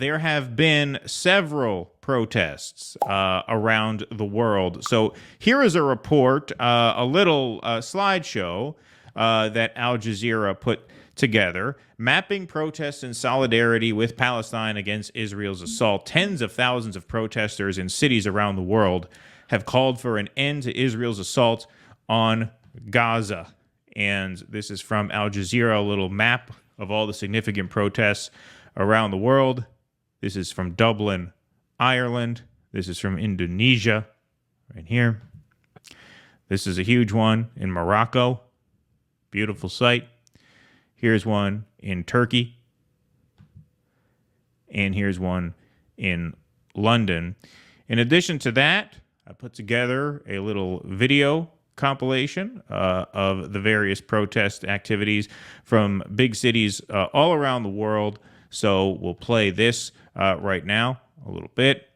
There have been several protests around the world. So here is a report, a little slideshow that Al Jazeera put together, mapping protests in solidarity with Palestine against Israel's assault. Tens of thousands of protesters in cities around the world have called for an end to Israel's assault on Gaza. And this is from Al Jazeera, a little map of all the significant protests around the world. This is from Dublin, Ireland. This is from Indonesia, right here. This is a huge one in Morocco. Beautiful sight. Here's one in Turkey. And here's one in London. In addition to that, I put together a little video compilation of the various protest activities from big cities all around the world. So we'll play this right now a little bit.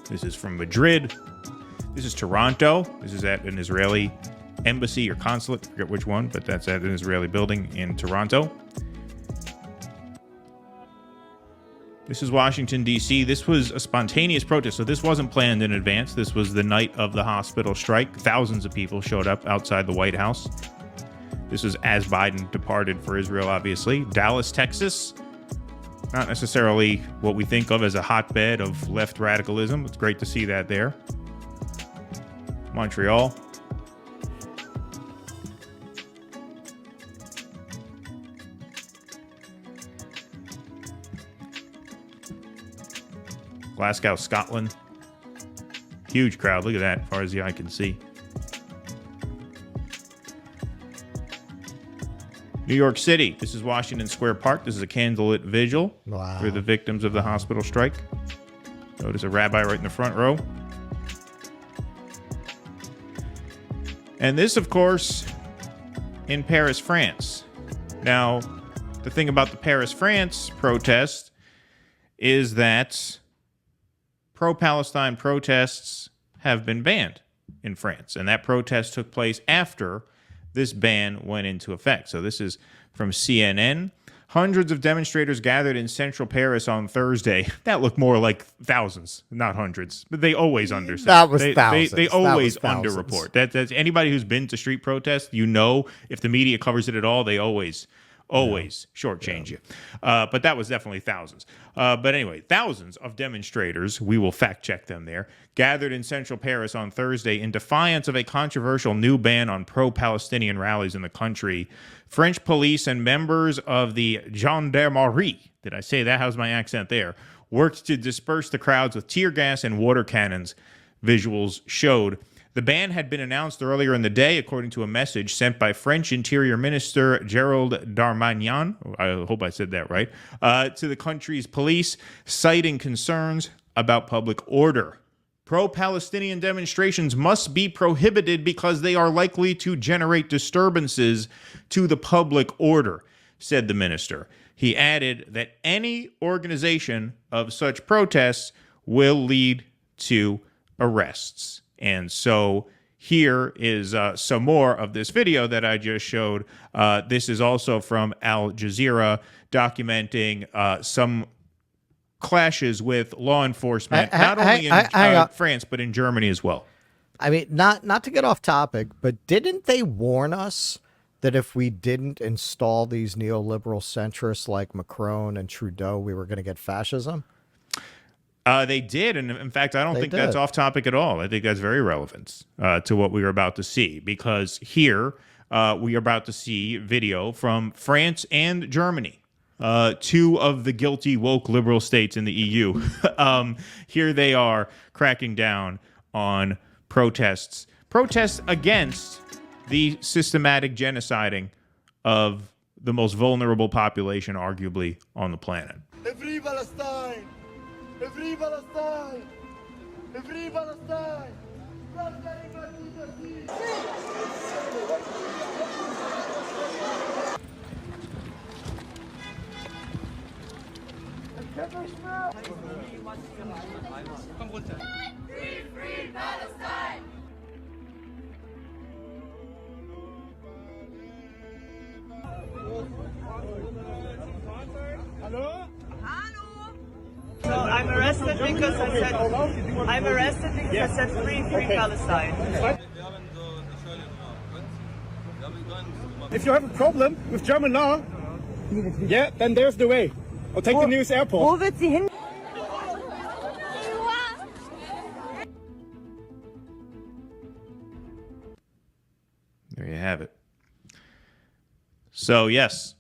This is from Madrid. This is Toronto. This is at an Israeli embassy or consulate. I forget which one, but that's at an Israeli building in Toronto. This is Washington, D.C. This was a spontaneous protest, so this wasn't planned in advance. This was the night of the hospital strike. Thousands of people showed up outside the White House. This was as Biden departed for Israel, obviously. Dallas, Texas. Not necessarily what we think of as a hotbed of left radicalism. It's great to see that there. Montreal. Glasgow, Scotland. Huge crowd. Look at that, as far as the eye can see. New York City. This is Washington Square Park. This is a candlelit vigil for the victims of the hospital strike. Notice a rabbi right in the front row. And this, of course, in Paris, France. Now, the thing about the Paris, France protest is that pro-Palestine protests have been banned in France. And that protest took place after this ban went into effect. So this is from CNN. Hundreds of demonstrators gathered in central Paris on Thursday. That looked more like thousands, not hundreds. But they always understand. That was thousands. They always underreport. That's anybody who's been to street protests, you know, if the media covers it at all, they always shortchange you. But that was definitely thousands. But anyway, thousands of demonstrators, we will fact check them there, gathered in central Paris on Thursday in defiance of a controversial new ban on pro-Palestinian rallies in the country. French police and members of the gendarmerie, did I say that? How's my accent there? Worked to disperse the crowds with tear gas and water cannons, visuals showed. The ban had been announced earlier in the day, according to a message sent by French Interior Minister Gerald Darmanin, I hope I said that right, to the country's police, citing concerns about public order. Pro-Palestinian demonstrations must be prohibited because they are likely to generate disturbances to the public order, said the minister. He added that any organization of such protests will lead to arrests. And so here is some more of this video that I just showed. This is also from Al Jazeera, documenting some clashes with law enforcement, not only in France, but in Germany as well. I mean, not to get off topic, but didn't they warn us that if we didn't install these neoliberal centrists like Macron and Trudeau, we were going to get fascism? They did, and in fact, I don't think that's off topic at all. I think that's very relevant to what we are about to see, because here we are about to see video from France and Germany, two of the guilty woke liberal states in the EU. Here they are cracking down on protests against the systematic genociding of the most vulnerable population, arguably, on the planet. Free Palestine! Free Palestine! Free Palestine! Free Palestine! Hallo? So I'm arrested because I said free Palestine. If you have a problem with German law, yeah, then there's the way. Or take the nearest airport. Wo wird sie hin? There you have it. So yes,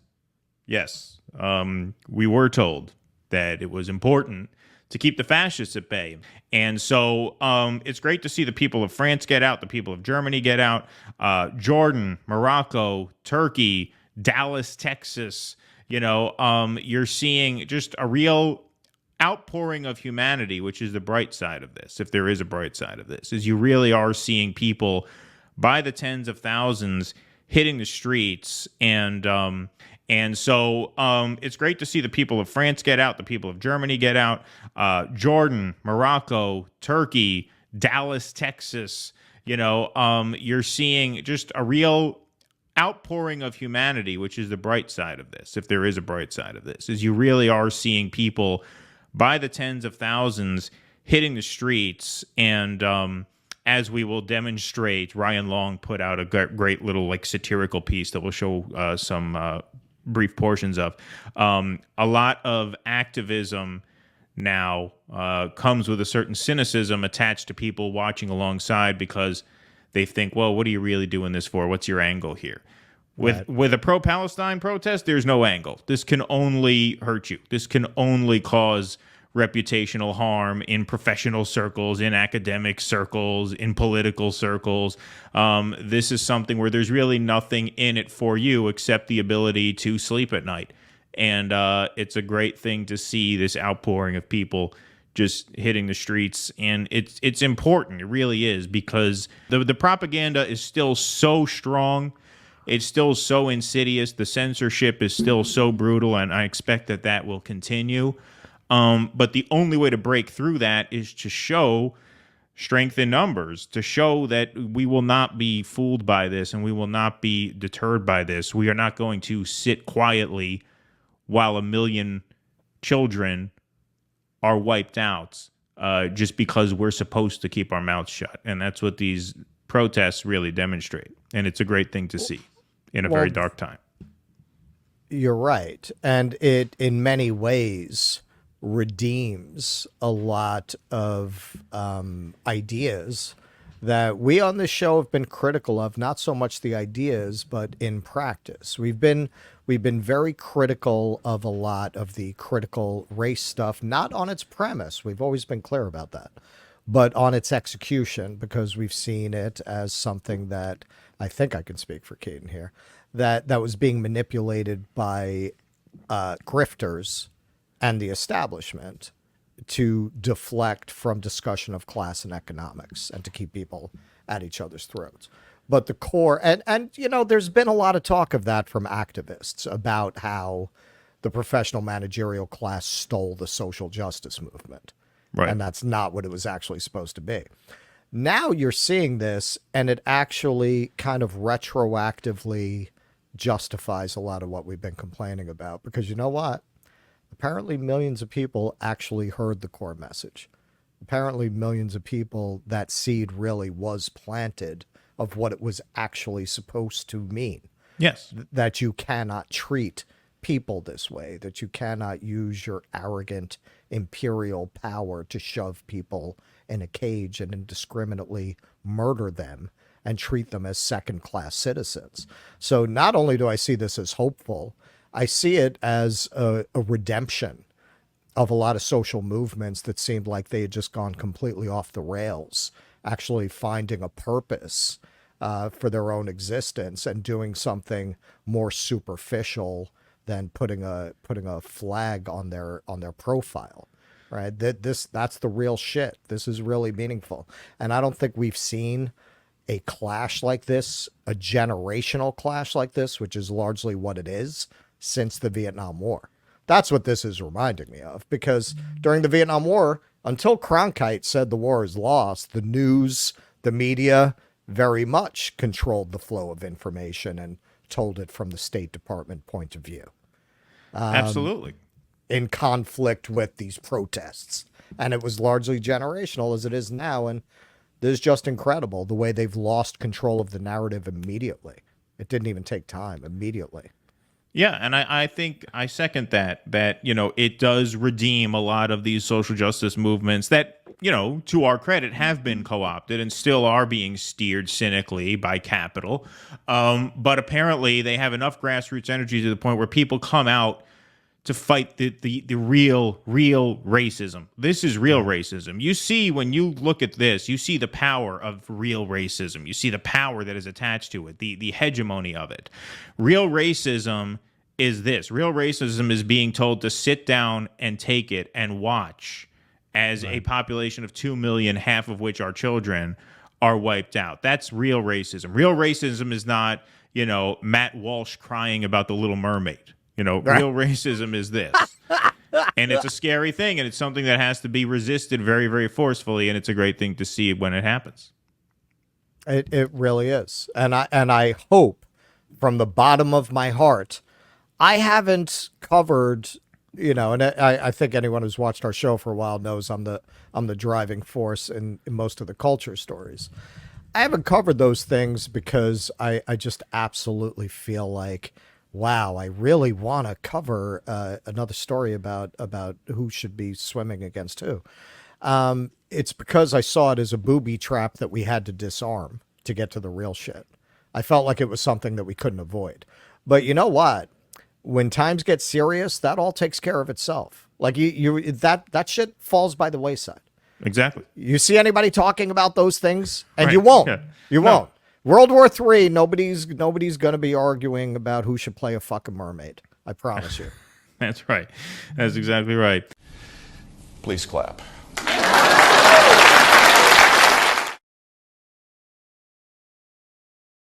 we were told that it was important to keep the fascists at bay. And so it's great to see the people of France get out, the people of Germany get out, Jordan, Morocco, Turkey, Dallas, Texas. You're seeing just a real outpouring of humanity, which is the bright side of this, if there is a bright side of this, is you really are seeing people by the tens of thousands hitting the streets. And so it's great to see the people of France get out, the people of Germany get out, Jordan, Morocco, Turkey, Dallas, Texas. You're seeing just a real outpouring of humanity, which is the bright side of this, if there is a bright side of this, is you really are seeing people by the tens of thousands hitting the streets. And as we will demonstrate, Ryan Long put out a great little satirical piece that we'll show some brief portions of. A lot of activism now comes with a certain cynicism attached to people watching alongside, because they think, well, what are you really doing this for? What's your angle here? With a pro-Palestine protest, there's no angle. This can only hurt you. This can only cause reputational harm in professional circles, in academic circles, in political circles. This is something where there's really nothing in it for you except the ability to sleep at night. And it's a great thing to see this outpouring of people just hitting the streets. And it's important. It really is, because the propaganda is still so strong. It's still so insidious. The censorship is still so brutal, and I expect that will continue. But the only way to break through that is to show strength in numbers, to show that we will not be fooled by this and we will not be deterred by this. We are not going to sit quietly while 1 million children are wiped out just because we're supposed to keep our mouths shut. And that's what these protests really demonstrate. And it's a great thing to see in a very dark time. You're right. And it, in many ways, redeems a lot of ideas that we on this show have been critical of, not so much the ideas, but in practice. We've been very critical of a lot of the critical race stuff, not on its premise. We've always been clear about that, but on its execution, because we've seen it as something that, I think I can speak for Keaton here, that was being manipulated by grifters and the establishment to deflect from discussion of class and economics and to keep people at each other's throats. But the core, and there's been a lot of talk of that from activists about how the professional managerial class stole the social justice movement. Right. And that's not what it was actually supposed to be. Now you're seeing this, and it actually kind of retroactively justifies a lot of what we've been complaining about, because you know what? Apparently millions of people actually heard the core message. Apparently millions of people, that seed really was planted of what it was actually supposed to mean. Yes. That you cannot treat people this way, that you cannot use your arrogant imperial power to shove people in a cage and indiscriminately murder them and treat them as second-class citizens. So not only do I see this as hopeful, I see it as a redemption of a lot of social movements that seemed like they had just gone completely off the rails, actually finding a purpose for their own existence and doing something more superficial than putting a flag on their profile. Right? That's the real shit. This is really meaningful. And I don't think we've seen a clash like this, a generational clash like this, which is largely what it is, since the Vietnam War. That's what this is reminding me of, because during the Vietnam War, until Cronkite said the war is lost, the news, the media very much controlled the flow of information and told it from the State Department point of view. Absolutely. in conflict with these protests. And it was largely generational as it is now. And this is just incredible the way they've lost control of the narrative immediately. It didn't even take time, immediately. Yeah, and I think I second that, it does redeem a lot of these social justice movements that, to our credit, have been co-opted and still are being steered cynically by capital. But apparently they have enough grassroots energy to the point where people come out to fight the real racism. This is real racism. You see, when you look at this, you see the power of real racism. You see the power that is attached to it, the hegemony of it. Real racism is this. Real racism is being told to sit down and take it and watch as a population of 2 million, half of which are children, are wiped out. That's real racism. Real racism is not, Matt Walsh crying about The Little Mermaid. Real racism is this. And it's a scary thing, and it's something that has to be resisted very, very forcefully, and it's a great thing to see when it happens. It really is. And I hope from the bottom of my heart, I haven't covered, and I think anyone who's watched our show for a while knows I'm the driving force in most of the culture stories. I haven't covered those things because I just absolutely feel like, wow, I really want to cover another story about who should be swimming against who. It's because I saw it as a booby trap that we had to disarm to get to the real shit. I felt like it was something that we couldn't avoid. But you know what? When times get serious, that all takes care of itself. Like that shit falls by the wayside. Exactly. You see anybody talking about those things, and Right. you won't. Yeah. You won't. World War III, nobody's going to be arguing about who should play a fucking mermaid. I promise you. That's right. That's exactly right. Please clap.